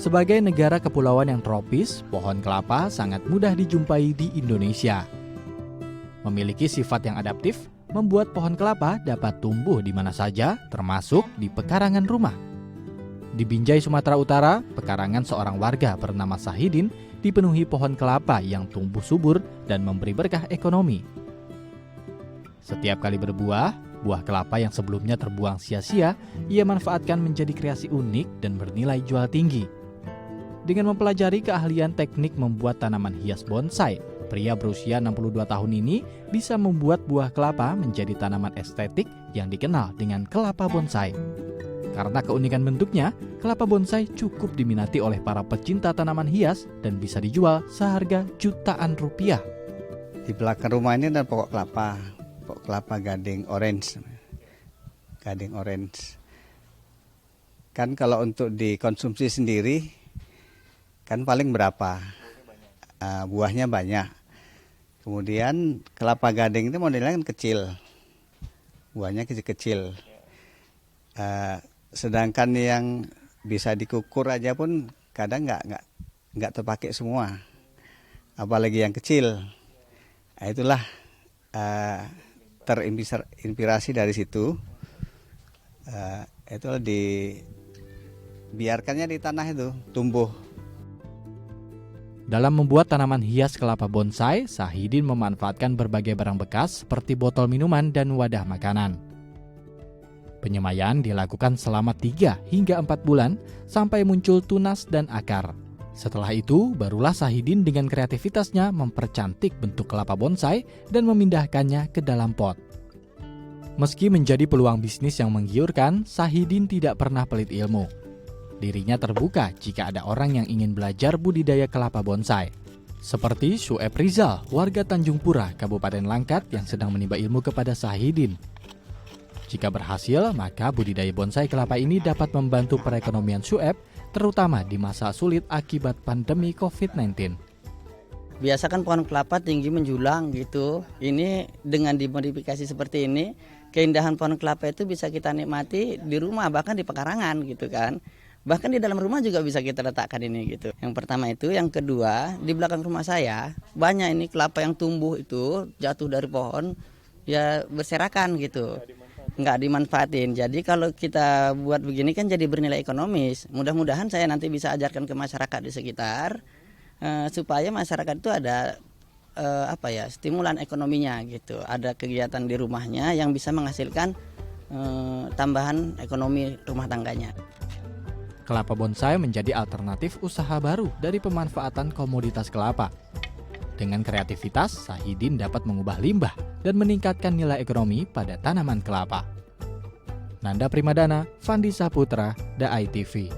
Sebagai negara kepulauan yang tropis, pohon kelapa sangat mudah dijumpai di Indonesia. Memiliki sifat yang adaptif, membuat pohon kelapa dapat tumbuh di mana saja, termasuk di pekarangan rumah. Di Binjai, Sumatera Utara, pekarangan seorang warga bernama Sahidin dipenuhi pohon kelapa yang tumbuh subur dan memberi berkah ekonomi. Setiap kali berbuah, buah kelapa yang sebelumnya terbuang sia-sia, ia manfaatkan menjadi kreasi unik dan bernilai jual tinggi. Dengan mempelajari keahlian teknik membuat tanaman hias bonsai, pria berusia 62 tahun ini bisa membuat buah kelapa menjadi tanaman estetik yang dikenal dengan kelapa bonsai. Karena keunikan bentuknya, kelapa bonsai cukup diminati oleh para pecinta tanaman hias dan bisa dijual seharga jutaan rupiah. Di belakang rumah ini ada pokok kelapa gading orange. Gading orange. Kan kalau untuk dikonsumsi sendiri, kan paling berapa? Buahnya banyak. Kemudian kelapa gading itu modelnya kan kecil. Buahnya kecil-kecil. Sedangkan yang bisa dikukur aja pun kadang nggak terpakai semua. Apalagi yang kecil. Nah, itulah terinspirasi dari situ. Itulah biarkannya di tanah itu tumbuh. Dalam membuat tanaman hias kelapa bonsai, Sahidin memanfaatkan berbagai barang bekas seperti botol minuman dan wadah makanan. Penyemaian dilakukan selama 3 hingga 4 bulan sampai muncul tunas dan akar. Setelah itu, barulah Sahidin dengan kreativitasnya mempercantik bentuk kelapa bonsai dan memindahkannya ke dalam pot. Meski menjadi peluang bisnis yang menggiurkan, Sahidin tidak pernah pelit ilmu. Dirinya terbuka jika ada orang yang ingin belajar budidaya kelapa bonsai. Seperti Syueb Rizal, warga Tanjung Pura, Kabupaten Langkat yang sedang menimba ilmu kepada Sahidin. Jika berhasil, maka budidaya bonsai kelapa ini dapat membantu perekonomian Syueb, terutama di masa sulit akibat pandemi COVID-19. Biasa kan pohon kelapa tinggi menjulang gitu. Ini dengan dimodifikasi seperti ini, keindahan pohon kelapa itu bisa kita nikmati di rumah, bahkan di pekarangan gitu kan. Bahkan di dalam rumah juga bisa kita letakkan ini gitu. Yang pertama itu, yang kedua di belakang rumah saya banyak ini kelapa yang tumbuh itu jatuh dari pohon ya berserakan gitu, nggak dimanfaatin. Jadi kalau kita buat begini kan jadi bernilai ekonomis. Mudah-mudahan saya nanti bisa ajarkan ke masyarakat di sekitar supaya masyarakat itu ada stimulan ekonominya gitu. Ada kegiatan di rumahnya yang bisa menghasilkan tambahan ekonomi rumah tangganya. Kelapa bonsai menjadi alternatif usaha baru dari pemanfaatan komoditas kelapa. Dengan kreativitas, Sahidin dapat mengubah limbah dan meningkatkan nilai ekonomi pada tanaman kelapa. Nanda Primadana, Fandi Saputra, The ITV.